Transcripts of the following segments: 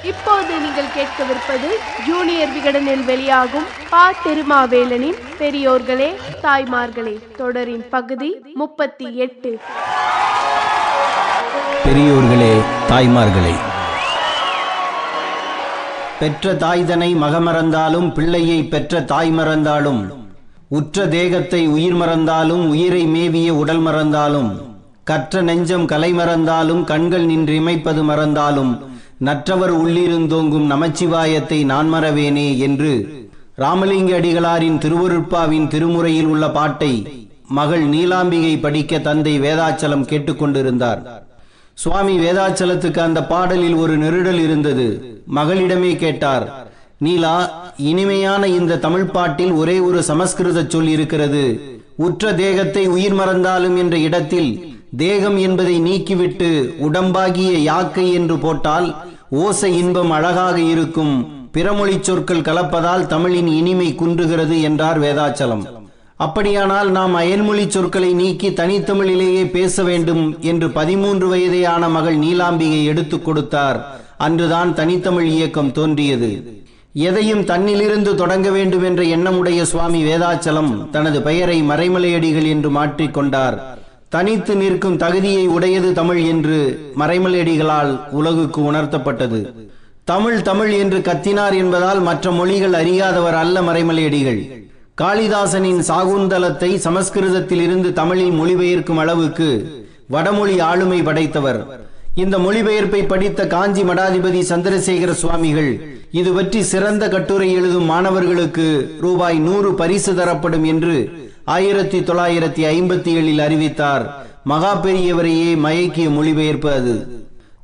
இப்போது நீங்கள் கேட்கவிருப்பது ஜூனியர் விகடனில் வெளியாகும் பா. திருமாவேலனின் பெரியோர்களே தாய்மார்களே தொடரின் பகுதி 38. பெரியோர்களே தாய்மார்களே. பெற்ற தாய்தனை மகமறந்தாலும் பிள்ளையை பெற்ற தாய் மறந்தாலும், உற்ற தேகத்தை உயிர் மறந்தாலும் உயிரை மேவிய உடல் மறந்தாலும், கற்ற நெஞ்சம் கலை மறந்தாலும் கண்கள் நின்றிமைப்பது மறந்தாலும், நற்றவர் உள்ளிருந்தோங்கும் நமச்சிவாயத்தை நான் மறவேனே என்று ராமலிங்க அடிகளாரின் திருவருட்பாவின் திருமுறையில் உள்ள பாட்டை மகள் நீலாம்பிகை படிக்க தந்தை வேதாச்சலம் கேட்டுக்கொண்டிருந்தார். சுவாமி வேதாச்சலத்துக்கு அந்த பாடலில் ஒரு நெருடல் இருந்தது. மகளிடமே கேட்டார், நீலா, இனிமையான இந்த தமிழ் பாட்டில் ஒரே ஒரு சமஸ்கிருத சொல் இருக்கிறது. உற்ற தேகத்தை உயிர் மறந்தாலும் என்ற இடத்தில் தேகம் என்பதை நீக்கிவிட்டு உடம்பாகிய யாக்கை என்று போட்டால் ஓசை இன்பம் அழகாக இருக்கும். பிறமொழி சொற்கள் கலப்பதால் தமிழின் இனிமை குன்றுகிறது என்றார் வேதாச்சலம். அப்படியானால் நாம் அயல்மொழி சொற்களை நீக்கி தனித்தமிழிலேயே பேச வேண்டும் என்று 13 வயதேயான மகள் நீலாம்பிகை எடுத்துக் கொடுத்தார். அன்றுதான் தனித்தமிழ் இயக்கம் தோன்றியது. எதையும் தன்னிலிருந்து தொடங்க வேண்டும் என்ற எண்ணமுடைய சுவாமி வேதாச்சலம் தனது பெயரை மறைமலையடிகள் என்று மாற்றிக்கொண்டார். தனித்து நிற்கும் தகுதியை உடையது தமிழ் என்று மறைமலையடிகளால் உலகுக்கு உணர்த்தப்பட்டது. தமிழ் தமிழ் என்று கத்தினார் என்பதால் மற்ற மொழிகள் அறியாதவர் அல்ல மறைமலையடிகள். காளிதாசனின் சாகுந்தலத்தை சமஸ்கிருதத்தில் இருந்து தமிழில் மொழிபெயர்க்கும் அளவுக்கு வடமொழி ஆளுமை படைத்தவர். இந்த மொழிபெயர்ப்பை படித்த காஞ்சி மடாதிபதி சந்திரசேகர சுவாமிகள் இது பற்றி சிறந்த கட்டுரை எழுதும் மாணவர்களுக்கு ரூபாய் 100 பரிசு தரப்படும் என்று 1957 அறிவித்தார். மகா பெரியவரையே மயக்கிய மொழிபெயர்ப்பு அது.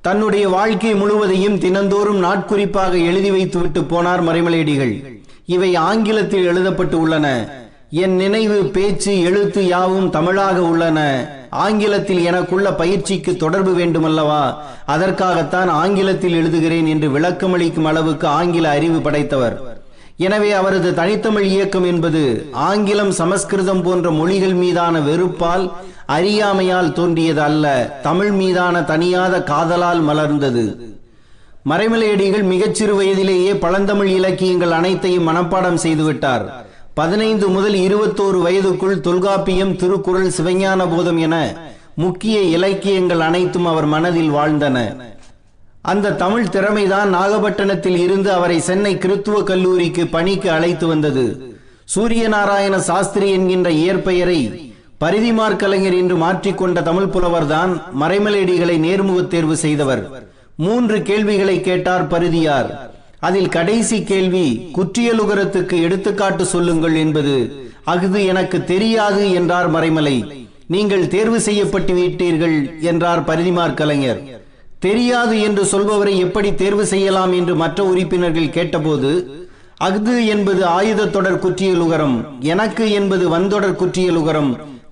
தன்னுடைய வாழ்க்கை முழுவதையும் தினந்தோறும் நாட்குறிப்பாக எழுதி வைத்துவிட்டு போனார் மறைமலையடிகள். இவை ஆங்கிலத்தில் எழுதப்பட்டு உள்ளன. என் நினைவு, பேச்சு, எழுத்து யாவும் தமிழாக உள்ளன. ஆங்கிலத்தில் எனக்குள்ள பயிற்சிக்கு தொடர்பு வேண்டுமல்லவா, அதற்காகத்தான் ஆங்கிலத்தில் எழுதுகிறேன் என்று விளக்கமளிக்கும் அளவுக்கு ஆங்கில அறிவு படைத்தவர். எனவே அவரது தனித்தமிழ் இயக்கம் என்பது ஆங்கிலம், சமஸ்கிருதம் போன்ற மொழிகள் மீதான வெறுப்பால், அறியாமையால் தோன்றியது அல்ல, தமிழ் மீதான தனியாத காதலால் மலர்ந்தது. மறைமலையடிகள் மிகச்சிறு வயதிலேயே பழந்தமிழ் இலக்கியங்கள் அனைத்தையும் மனப்பாடம் செய்துவிட்டார். 15 முதல் 21 வயதுக்குள் தொல்காப்பியம், திருக்குறள், சிவஞான போதம் என முக்கிய இலக்கியங்கள் அனைத்தும் அவர் மனதில் வாழ்ந்தன. அந்த தமிழ் திறமைதான் நாகப்பட்டினத்தில் இருந்து அவரை சென்னை கிறித்துவ கல்லூரிக்கு பணிக்கு அழைத்து வந்தது. சூரியநாராயண சாஸ்திரி என்கின்ற இயற்பெயரை பரிதிமார் கலைஞர் என்று மாற்றிக்கொண்ட தமிழ் புலவர்தான் மறைமலையடிகளை நேர்முக தேர்வு செய்தவர். 3 கேள்விகளை கேட்டார் பரிதியார். அதில் கடைசி கேள்வி குற்றியலுகரத்துக்கு எடுத்துக்காட்டு சொல்லுங்கள் என்பது. அஃது எனக்கு தெரியாது என்றார் மறைமலை. நீங்கள் தேர்வு செய்யப்பட்டு விட்டீர்கள் என்றார் பரிதிமார் கலைஞர். தெரியாது என்று சொல்பவரை எப்படி தேர்வு செய்யலாம் என்று மற்ற உறுப்பினர்கள் கேட்டபோது, அஃது என்பது ஆயுத தொடர் குற்றியலுகரம், எனக்கு என்பது வன்தொடர் குற்றியலுகரம்,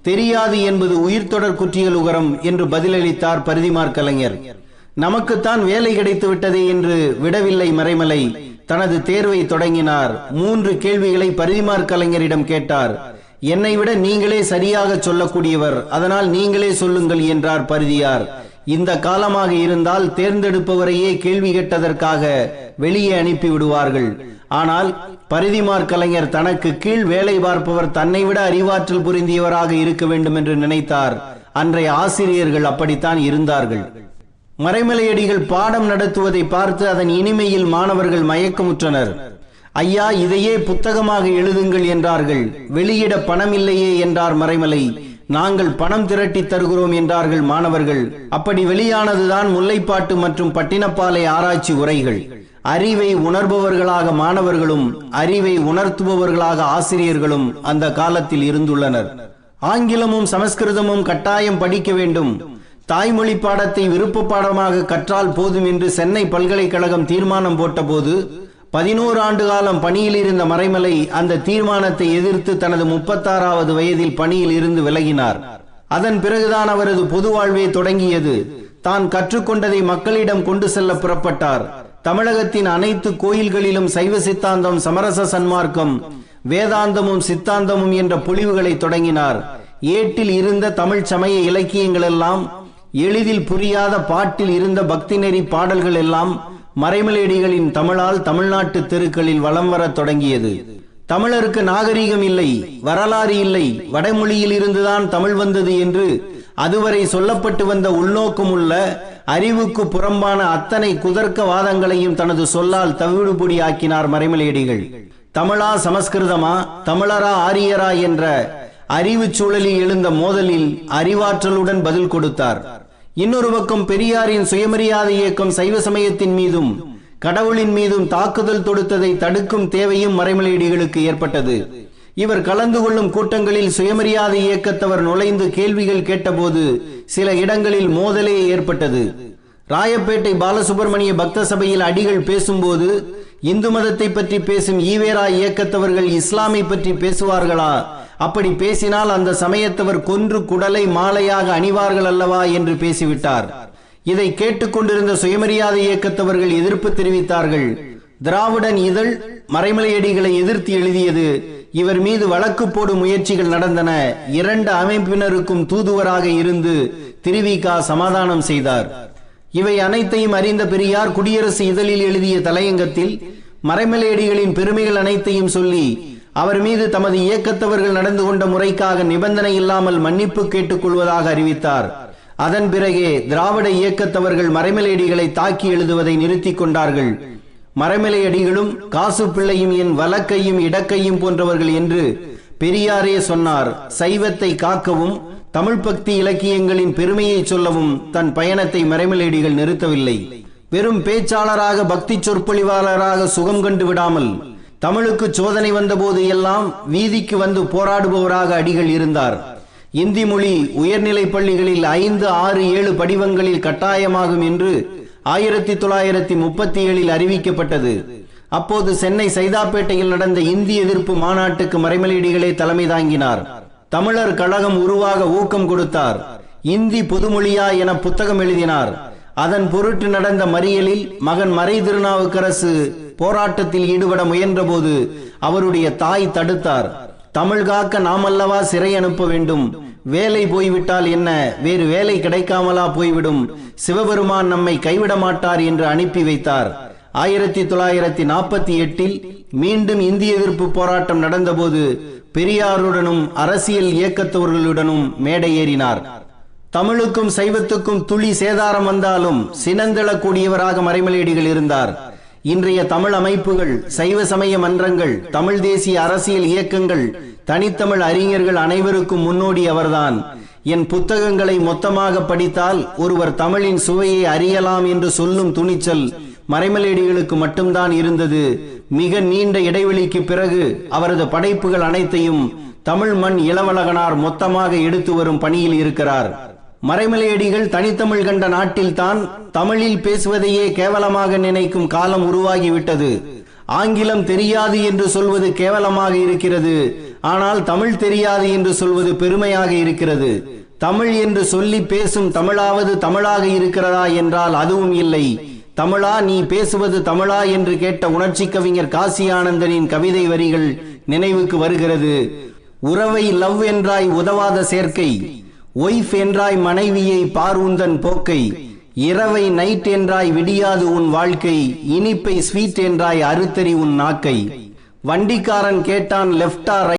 தெரியாது என்பது உயிர்த்தொடர் குற்றியலுகரம் என்று பதிலளித்தார் பரிதிமார் கலைஞர். நமக்குத்தான் வேலை கிடைத்து விட்டதே என்று விடவில்லை மறைமலை. தனது தேர்வை தொடங்கினார். 3 கேள்விகளை பரிதிமார் கலைஞரிடம் கேட்டார். என்னை விட நீங்களே சரியாக சொல்லக்கூடியவர், அதனால் நீங்களே சொல்லுங்கள் என்றார் பரிதியார். இந்த காலமாக இருந்தால் தேர்ந்தெடுப்பவரையே கேள்வி கேட்டதற்காக வெளியே அனுப்பி விடுவார்கள். ஆனால் பரிதிமார் கலைஞர் தனக்கு கீழ் வேலை பார்ப்பவர் தன்னை விட அறிவாற்றல் புரிந்தியவராக இருக்க வேண்டும் என்று நினைத்தார். அன்றைய ஆசிரியர்கள் அப்படித்தான் இருந்தார்கள். மறைமலையடிகள் பாடம் நடத்துவதை பார்த்து அதன் இனிமையில் மாணவர்கள் மயக்கமுற்றனர். ஐயா, இதையே புத்தகமாக எழுதுங்கள் என்றார்கள். வெளியிட பணம் இல்லையே என்றார் மறைமலை. நாங்கள் பணம் திரட்டி தருகிறோம் என்றார்கள் மாணவர்கள். அப்படி வெளியானதுதான் முல்லைப்பாட்டு மற்றும் பட்டினப்பாலை ஆராய்ச்சி உரைகள். அறிவை உணர்பவர்களாக மாணவர்களும் அறிவை உணர்த்துபவர்களாக ஆசிரியர்களும் அந்த காலத்தில் இருந்துள்ளனர். ஆங்கிலமும் சமஸ்கிருதமும் கட்டாயம் படிக்க வேண்டும். தாய்மொழி பாடத்தை விருப்ப பாடமாக கற்றால் போதும் என்று சென்னை பல்கலைக்கழகம் தீர்மானம் போட்டபோது 11 ஆண்டு காலம் பணியில் இருந்த மறைமலை அந்த தீர்மானத்தை எதிர்த்து தனது 36வது வயதில் பணியில் இருந்து விலகினார். அதன் பிறகுதான் அவரது பொது வாழ்வே தொடங்கியது. தான் கற்றுக்கொண்டதை மக்களிடம் கொண்டு செல்ல புறப்பட்டார். தமிழகத்தின் அனைத்து கோயில்களிலும் சைவ சித்தாந்தம், சமரச சன்மார்க்கம், வேதாந்தமும் சித்தாந்தமும் என்ற பொழிவுகளை தொடங்கினார். ஏட்டில் இருந்த தமிழ் சமய இலக்கியங்கள் எல்லாம், எளிதில் புரியாத பாட்டில் இருந்த பக்தி நெறி பாடல்கள் எல்லாம் மறைமலையடிகளின் தமிழால் தமிழ்நாட்டு தெருக்களில் வலம் வரத் தொடங்கியது. தமிழருக்கு நாகரீகம் இல்லை, வரலாறு இல்லை, வடமொழியில் இருந்துதான் தமிழ் வந்தது என்று அதுவரை சொல்லப்பட்டு வந்த உள்நோக்கமுள்ள அறிவுக்கு புறம்பான அத்தனை குதர்க்க வாதங்களையும் தனது சொல்லால் தவிடுபொடி ஆக்கினார் மறைமலையடிகள். தமிழா சமஸ்கிருதமா, தமிழரா ஆரியரா என்ற அறிவு சூழலில் எழுந்த மோதலில் அறிவாற்றலுடன் பதில் கொடுத்தார். இன்னொரு பக்கம் பெரியாரின் சுயமரியாதை இயக்கம் சைவ சமயத்தின் மீதும் கடவுளின் மீதும் தாக்குதல் தொடுத்ததை தடுக்கும் தேவையும் மறைமலையடிகளுக்கு ஏற்பட்டது. இவர் கலந்து கொள்ளும் கூட்டங்களில் சுயமரியாதை இயக்கத்தவர் நுழைந்து கேள்விகள் கேட்டபோது சில இடங்களில் மோதலே ஏற்பட்டது. ராயப்பேட்டை பாலசுப்பிரமணிய பக்த சபையில் அடிகள் பேசும்போது இந்து மதத்தை பற்றி பேசும் ஈவேரா இயக்கத்தவர்கள் இஸ்லாமை பற்றி பேசுவார்களா, அப்படி பேசினால் அந்த சமயத்தவர் கொன்று குடலை மாலையாக அணிவார்கள் அல்லவா என்று பேசிவிட்டார். இதை கேட்டுக்கொண்டிருந்த சுயமரியாதை இயக்கத்தவர்கள் எதிர்ப்பு தெரிவித்தார்கள். திராவிடன் இதழ் மறைமலையடிகளை எதிர்த்து எழுதியது. இவர் மீது வழக்கு போடும் முயற்சிகள் நடந்தன. 2 அமைப்பினருக்கும் தூதுவராக இருந்து திருவிக சமாதானம் செய்தார். இவை அனைத்தையும் அறிந்த பெரியார் குடியரசு இதழில் எழுதிய தலையங்கத்தில் மறைமலையடிகளின் பெருமைகள் அனைத்தையும் சொல்லி அவர் மீது தமது இயக்கத்தவர்கள் நடந்து கொண்ட முறைக்காக நிபந்தனை இல்லாமல் மன்னிப்பு கேட்டுக் கொள்வதாக அறிவித்தார். அதன் பிறகே திராவிட இயக்கத்தவர்கள் மறைமலையடிகளை தாக்கி எழுதுவதை நிறுத்தி கொண்டார்கள். மறைமலையடிகளும் காசு பிள்ளையும் என் வலக்கையும் இடக்கையும் போன்றவர்கள் என்று பெரியாரே சொன்னார். சைவத்தை காக்கவும் தமிழ் பக்தி இலக்கியங்களின் பெருமையை சொல்லவும் தன் பயணத்தை மறைமலையடிகள் நிறுத்தவில்லை. வெறும் பேச்சாளராக பக்தி சொற்பொழிவாளராக சுகம் கண்டு விடாமல் தமிழுக்கு சோதனை வந்தபோது எல்லாம் வீதிக்கு வந்து போராடுபவராக அடிகள் இருந்தார். இந்தி மொழி உயர்நிலை பள்ளிகளில் 5, 6, 7 படிவங்களில் கட்டாயமாகும் என்று 1937 அறிவிக்கப்பட்டது. அப்போது சென்னை சைதாப்பேட்டையில் நடந்த இந்தி எதிர்ப்பு மாநாட்டுக்கு மறைமலையடிகளே தலைமை தாங்கினார். தமிழர் கழகம் உருவாக ஊக்கம் கொடுத்தார். இந்தி பொதுமொழியா என புத்தகம் எழுதினார். அதன் பொருட்டு நடந்த மறியலில் மகன் மறை திருநாவுக்கரசு போராட்டத்தில் ஈடுபட முயன்ற போது அவருடைய தாய் தடுத்தார். தமிழ் காக்க நாமல்லவா சிறை அனுப்ப வேண்டும், வேலை போய்விட்டால் என்ன, வேறு வேலை கிடைக்காமலா போய்விடும், சிவபெருமான் நம்மை கைவிட மாட்டார் என்று அனுப்பி வைத்தார். 1948 மீண்டும் இந்திய எதிர்ப்பு போராட்டம் நடந்தபோது பெரியாருடனும் அரசியல் இயக்கத்தவர்களுடனும் மேடை ஏறினார். தமிழுக்கும் சைவத்துக்கும் துளி சேதாரம் வந்தாலும் சினந்தெழக்கூடியவராக மறைமலையடிகள் இருந்தார். இன்றைய தமிழ் அமைப்புகள், சைவ சமய மன்றங்கள், தமிழ் தேசிய அரசியல் இயக்கங்கள், தனித்தமிழ் அறிஞர்கள் அனைவருக்கும் முன்னோடி அவர்தான். என் புத்தகங்களை மொத்தமாக படித்தால் ஒருவர் தமிழின் சுவையை அறியலாம் என்று சொல்லும் துணிச்சல் மறைமலையடிகளுக்கு மட்டும்தான் இருந்தது. மிக நீண்ட இடைவெளிக்கு பிறகு அவரது படைப்புகள் அனைத்தையும் தமிழ் மண் இளவழகனார் மொத்தமாக எடுத்து வரும் பணியில் இருக்கிறார். மறைமலையடிகள் தனித்தமிழ் கண்ட நாட்டில்தான் தமிழில் பேசுவதையே கேவலமாக நினைக்கும் காலம் உருவாகிவிட்டது. ஆங்கிலம் தெரியாது என்று சொல்வது கேவலமாக இருக்கிறது, ஆனால் தமிழ் தெரியாது என்று சொல்வது பெருமையாக இருக்கிறது. தமிழ் என்று சொல்லி பேசும் தமிழாவது தமிழாக இருக்கிறதா என்றால் அதுவும் இல்லை. தமிழா நீ பேசுவது தமிழா என்று கேட்ட உணர்ச்சி கவிஞர் காசி ஆனந்தனின் கவிதை வரிகள் நினைவுக்கு வருகிறது. உறவை லவ் என்றாய் உதவாத சேர்க்கை, ஒய்ஃப் என்றாய் மனைவியை பார் உந்தன் போக்கை, இரவை நைட் என்றாய் விடியாது உன் வாழ்க்கை, இனிப்பை ஸ்வீட் என்றாய் அறுத்தறி உன் நாக்கை. வண்டிக்காரன் கேட்டான் லெப்டா